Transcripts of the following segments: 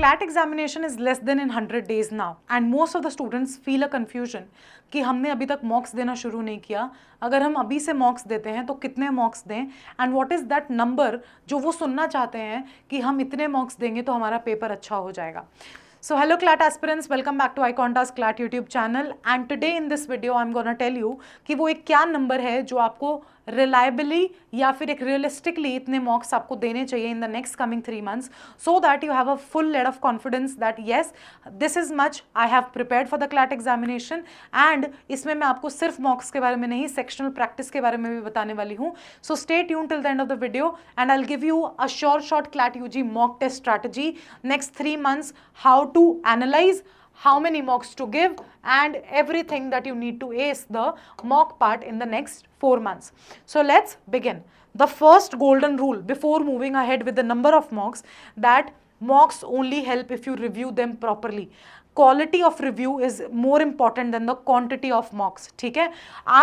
CLAT examination is less than in 100 days now and most of the students feel a confusion कि हमने अभी तक मॉक्स देना शुरू नहीं किया, अगर हम अभी से मॉक्स देते हैं तो कितने मॉक्स दें and what is that number जो वो सुनना चाहते हैं कि हम इतने मॉक्स देंगे तो हमारा पेपर अच्छा हो जाएगा. So hello CLAT aspirants, welcome back to iConTAS CLAT YouTube channel and today in this video I'm gonna tell you कि वो एक क्या नंबर है जो आपको रिलायबली या फिर एक रियलिस्टिकली इतने मॉक्स आपको देने चाहिए in the next coming 3 months so that you have a full laid off confidence that yes this is much I have prepared for the CLAT examination. And इसमें मैं आपको सिर्फ मॉक्स के बारे में नहीं, सेक्शनल प्रैक्टिस के बारे में भी बताने वाली हूँ. So stay tune till the end of the video and I will give you a short CLAT UG mock test strategy next 3 months, how to analyze, how many mocks to give and everything that you need to ace the mock part in the next 4 months. So let's begin. The first golden rule before moving ahead with the number of mocks, that mocks only help if you review them properly. Quality of review is more important than the quantity of mocks. ठीक है,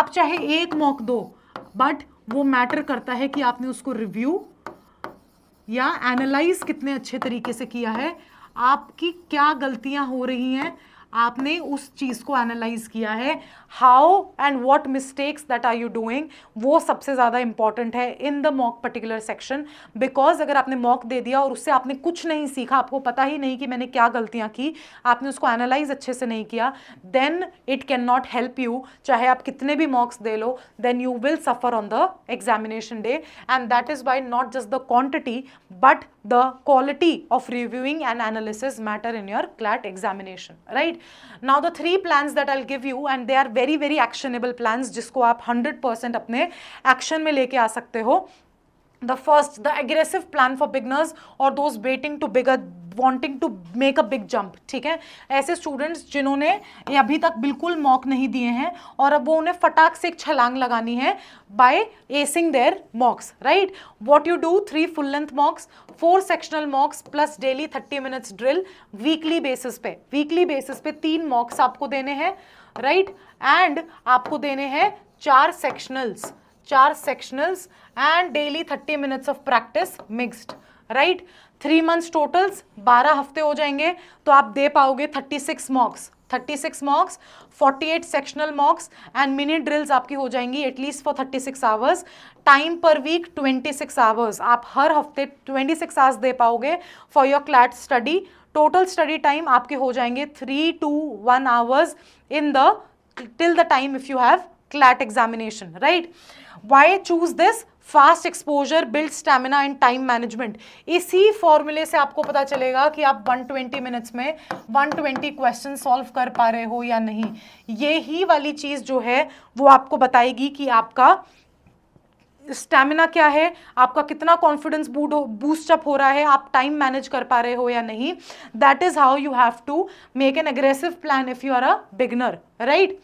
आप चाहे एक mock दो but वो matter करता है कि आपने उसको रिव्यू या एनालाइज कितने अच्छे तरीके से किया है, आपकी क्या गलतियां हो रही हैं, आपने उस चीज़ को एनालाइज किया है, how and what mistakes that are you doing, वो सबसे ज़्यादा इंपॉर्टेंट है in the mock particular section. Because अगर आपने मॉक दे दिया और उससे आपने कुछ नहीं सीखा, आपको पता ही नहीं कि मैंने क्या गलतियां की, आपने उसको एनालाइज अच्छे से नहीं किया, then it can not help you. चाहे आप कितने भी मॉक्स दे लो, then you will suffer on the examination day and that is why not just the quantity but the quality of reviewing and analysis matter in your CLAT examination, right? Now the 3 plans that I'll give you and they are very very actionable plans जिसको आप 100% अपने action में लेके आ सकते हो. The first, the aggressive plan for beginners or those waiting to wanting to make a big jump. ठीक है, ऐसे स्टूडेंट्स जिन्होंने अभी तक बिल्कुल मॉक नहीं दिए हैं और अब वो उन्हें फटाक से एक छलांग लगानी है by acing their mocks, right? What you do, 3 full length mocks, 4 sectional mocks plus daily 30 minutes drill weekly basis पे 3 mocks आपको देने हैं, right? And आपको देने हैं 4 sectionals and daily 30 minutes of practice mixed, right? 3 months totals 12 हफ्ते हो जाएंगे तो आप दे पाओगे 36 mocks, 48 sectional mocks and mini drills आपकी हो जाएंगी at least for 36 hours. Time per week 26 hours, आप हर हफ्ते 26 hours दे पाओगे for your CLAT study. Total study time आपके हो जाएंगे 3 to 1 hours in the till the time if you have CLAT examination, right? Why choose this? Fast exposure, build stamina and time management. इसी फॉर्मूले से आपको पता चलेगा कि आप 120 मिनट्स में 120 क्वेश्चन सॉल्व कर पा रहे हो या नहीं. ये ही वाली चीज़ जो है वो आपको बताएगी कि आपका स्टैमिना क्या है, आपका कितना कॉन्फिडेंस बूस्ट अप हो रहा है, आप टाइम मैनेज कर पा रहे हो या नहीं. That is how you have to make an aggressive plan if you are a beginner, right?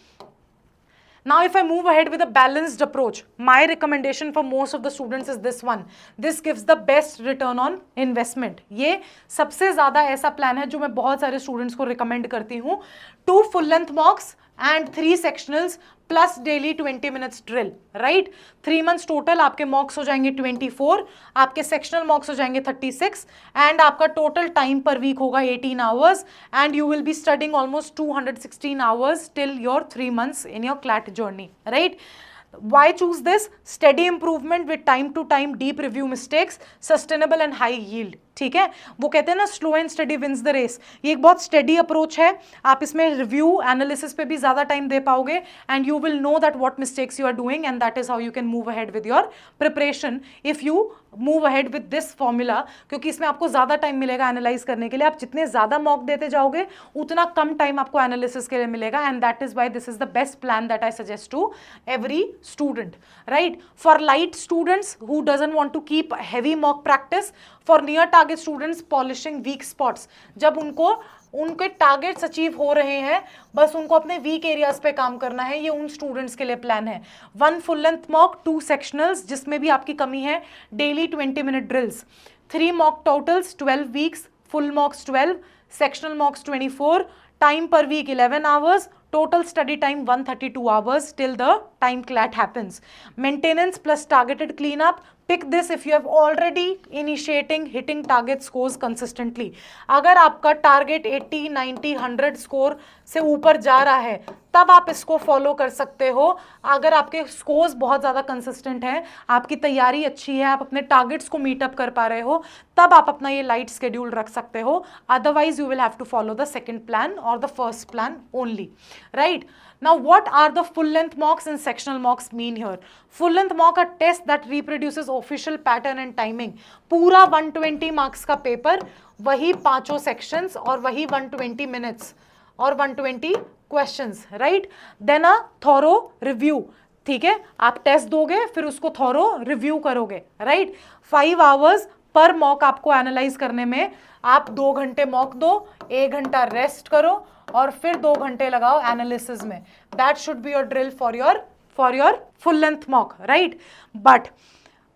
Now if I move ahead with a balanced approach, my recommendation for most of the students is this one. This gives the best return on investment. ये सबसे ज़्यादा ऐसा plan है जो मैं बहुत सारे students को रिकमेंड करती हूँ. 2 full length mocks and 3 sectionals plus daily 20 minutes drill, right? 3 months total आपके mocks हो जाएंगे 24, आपके sectional mocks हो जाएंगे 36 and आपका total time per week होगा 18 hours and you will be studying almost 216 hours till your 3 months in your CLAT journey, right? Why choose this? Steady improvement with time to time deep review mistakes, sustainable and high yield. ठीक है, वो कहते हैं ना slow and steady wins the race. ये एक बहुत study approach है, आप इसमें रिव्यू एनालिसिस पे भी ज़्यादा टाइम दे पाओगे and you will know that what mistakes you are doing and that is how you can move ahead with your preparation if you move ahead with this formula. क्योंकि इसमें आपको ज़्यादा time मिलेगा एनालाइज करने के लिए. आप जितने ज़्यादा मॉक देते जाओगे उतना कम टाइम आपको एनालिसिस के लिए मिलेगा and that is why this is the best plan that I suggest to every student, right? For light students who doesn't want to keep heavy mock practice, for near target students polishing weak spots, जब उनके targets achieve हो रहे हैं बस उनको अपने weak areas पे काम करना है, ये उन स्टूडेंट्स के लिए प्लान है. 1 full length mock, 2 sectionals जिसमें भी आपकी कमी है, daily 20 minute drills, 3 mock totals 12 weeks, full mocks 12, sectional mocks 24, time per week 11 hours, Total study time 132 hours till the time CLAT happens. Maintenance plus targeted cleanup. Pick this if you have already initiating hitting target scores consistently. अगर आपका target 80, 90, 100 score से ऊपर जा रहा है तब आप इसको फॉलो कर सकते हो. अगर आपके स्कोर्स बहुत ज़्यादा कंसिस्टेंट हैं, आपकी तैयारी अच्छी है, आप अपने टारगेट्स को मीट अप कर पा रहे हो, तब आप अपना ये लाइट स्केड्यूल रख सकते हो. Otherwise you will have to follow the second plan और the first plan only, right? Now, what are the full-length mocks and sectional mocks mean here? Full-length mock are tests that reproduces official pattern and timing. पूरा 120 marks का paper, वही पांचों sections और वही 120 minutes और 120 questions, right? Then a thorough review. ठीक है, आप टेस्ट दोगे फिर उसको थॉरो रिव्यू करोगे, राइट? 5 hours पर मॉक आपको एनालाइज करने में. आप 2 घंटे मॉक दो, 1 घंटा रेस्ट करो और फिर 2 घंटे लगाओ एनालिसिस में. That should be your drill for your full length mock, right? But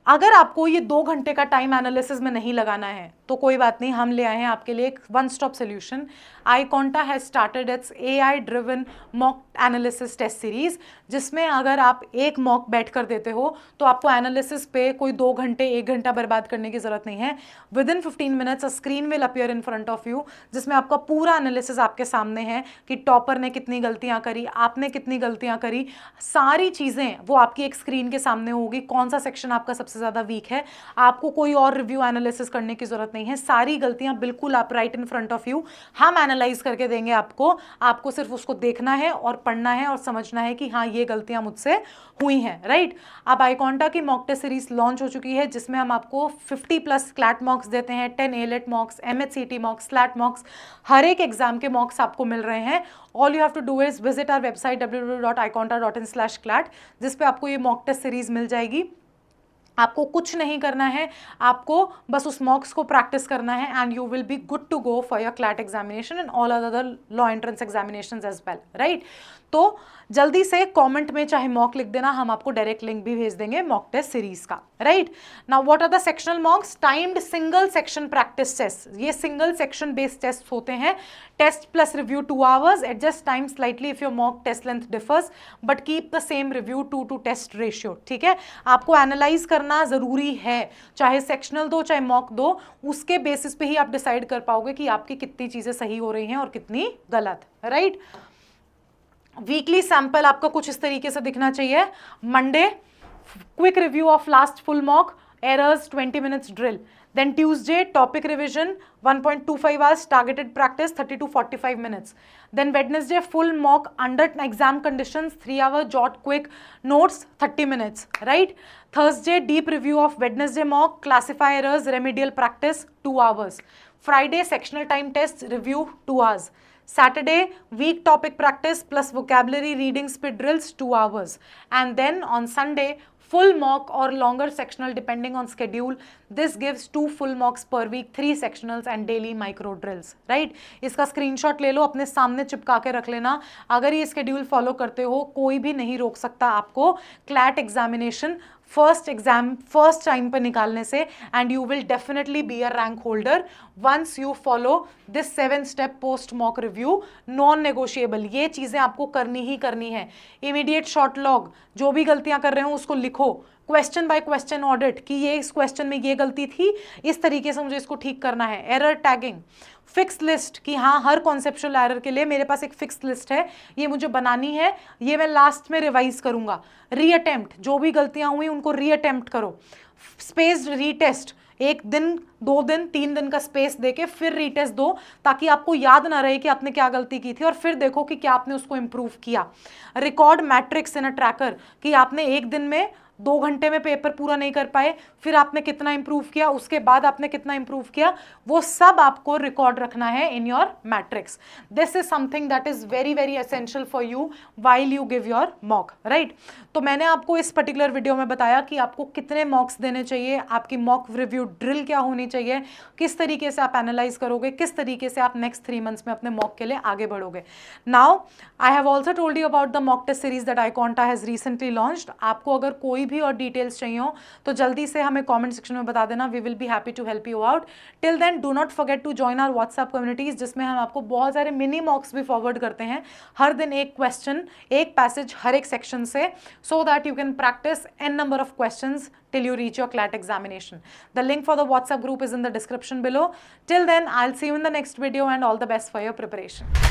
अगर आपको ये 2 घंटे का टाइम एनालिसिस में नहीं लगाना है तो कोई बात नहीं, हम ले आए हैं आपके लिए एक one stop solution. iConta has started its AI driven mock analysis test series, जिसमें अगर आप एक मॉक बैठ कर देते हो तो आपको एनालिसिस पे कोई 2 घंटे 1 घंटा बर्बाद करने की जरूरत नहीं है. With in 15 minutes a screen will appear in front of you, जिसमें आपका पूरा एनालिसिस आपके सामने है कि टॉपर ने कितनी गलतियां करी, आपने कितनी गलतियां करी, सारी चीज़ें वो आपकी एक स्क्रीन के सामने होगी. कौन सा सेक्शन आपका सबसे ज़्यादा वीक है, आपको कोई और रिव्यू एनालिसिस करने की जरूरत नहीं है. सारी गलतियां बिल्कुल आप right in front of you हम एनालाइज करके देंगे आपको सिर्फ उसको देखना है और पढ़ना है और समझना है कि हाँ ये गलतियां मुझसे हुई हैं, राइट? अब iConta की मॉक टेस्ट सीरीज लॉन्च हो चुकी है, जिसमें हम आपको 50+ क्लैट मॉक्स देते हैं, 10 ALET mocks, MHCT mocks, SLAT mocks, हर एक एग्जाम के मॉक्स आपको मिल रहे हैं. All you have to do is visit our website www.iconta.in/clat, जिसपे आपको ये मॉक टेस्ट सीरीज मिल जाएगी. आपको कुछ नहीं करना है, आपको बस उस मॉक्स को प्रैक्टिस करना है and you will be good to go for your CLAT examination and all other law entrance examinations as well, right? तो जल्दी से कमेंट में चाहे मॉक लिख देना, हम आपको डायरेक्ट लिंक भी भेज देंगे मॉक टेस्ट सीरीज का, right? Now what are the sectional mocks? Timed single section practice test. ये सिंगल सेक्शन बेस्ड टेस्ट होते हैं. Test plus review 2 hours. Adjust time slightly if your mock test length differs, but keep the same review 2 to test ratio. ठीक है, आपको analyse करना जरूरी है, चाहे सेक्शनल दो चाहे मॉक दो, उसके बेसिस पे ही आप डिसाइड कर पाओगे कि आपकी कितनी चीजें सही हो रही हैं और कितनी गलत, राइट? वीकली सैंपल आपका कुछ इस तरीके से दिखना चाहिए. Monday quick review of last full mock, errors 20 minutes drill. Then Tuesday topic revision 1.25 hours, targeted practice 30 to 45 minutes. Then Wednesday full mock under exam conditions 3 hour jot quick notes 30 minutes, right? Thursday deep review of Wednesday mock, classify errors, remedial practice 2 hours. Friday sectional time test review 2 hours. Saturday week topic practice plus vocabulary reading speed drills 2 hours. And then on Sunday full mock or longer sectional depending on schedule. This gives 2 full mocks per week, 3 sectionals and daily micro drills, right? इसका screenshot ले लो, अपने सामने चिपका के रख लेना. अगर ये स्केड्यूल फॉलो करते हो कोई भी नहीं रोक सकता आपको क्लैट एग्जामिनेशन फर्स्ट टाइम पर निकालने से, and you will definitely be a rank holder once you follow this 7 step post mock review. Non negotiable, ये चीजें आपको करनी ही करनी है. इमीडिएट शॉर्ट लॉग, जो भी गलतियां कर रहे हो उसको लिखो. क्वेश्चन बाय क्वेश्चन ऑडिट कि ये इस क्वेश्चन में ये गलती थी, इस तरीके से मुझे इसको ठीक करना है. एरर टैगिंग, फिक्स लिस्ट कि हाँ हर कॉन्सेप्चुअल एरर के लिए मेरे पास एक फिक्स लिस्ट है, ये मुझे बनानी है, ये मैं लास्ट में रिवाइज करूंगा. रीअटेम्प्ट, जो भी गलतियां हुई उनको रीअटेम्प्ट करो. स्पेस्ड रीटेस्ट, 1 दिन 2 दिन 3 दिन का स्पेस देके फिर रीटेस्ट दो, ताकि आपको याद ना रहे कि आपने क्या गलती की थी, और फिर देखो कि क्या आपने उसको इंप्रूव किया. रिकॉर्ड मैट्रिक्स इन अ ट्रैकर कि आपने 1 दिन में 2 घंटे में पेपर पूरा नहीं कर पाए, फिर आपने कितना इंप्रूव किया, उसके बाद आपने कितना इंप्रूव किया, वो सब आपको रिकॉर्ड रखना है in your matrix. This is something that is very very essential for you while you give your mock, right? तो मैंने आपको इस पर्टिकुलर वीडियो में बताया कि आपको कितने मॉक्स देने चाहिए, आपकी मॉक रिव्यू ड्रिल क्या होनी चाहिए, किस तरीके से आप एनालाइज करोगे, किस तरीके से आप नेक्स्ट 3 months में अपने मॉक के लिए आगे बढ़ोगे. Now I have also told you about the mock test series that iConta has recently launched. आपको अगर कोई भी और डिटेल्स चाहिए हो तो जल्दी से हमें कमेंट सेक्शन में बता देना, we will be happy to help you out. Till then do not forget to join our WhatsApp communities, जिसमें हम आपको बहुत सारे मिनी मॉक्स भी फॉरवर्ड करते हैं, हर दिन एक क्वेश्चन, एक पैसेज हर एक सेक्शन से, so that you can practice n number of questions till you reach your CLAT examination. The link for the WhatsApp group is in the description below. Till then, I'll see you in the next video and all the best for your preparation.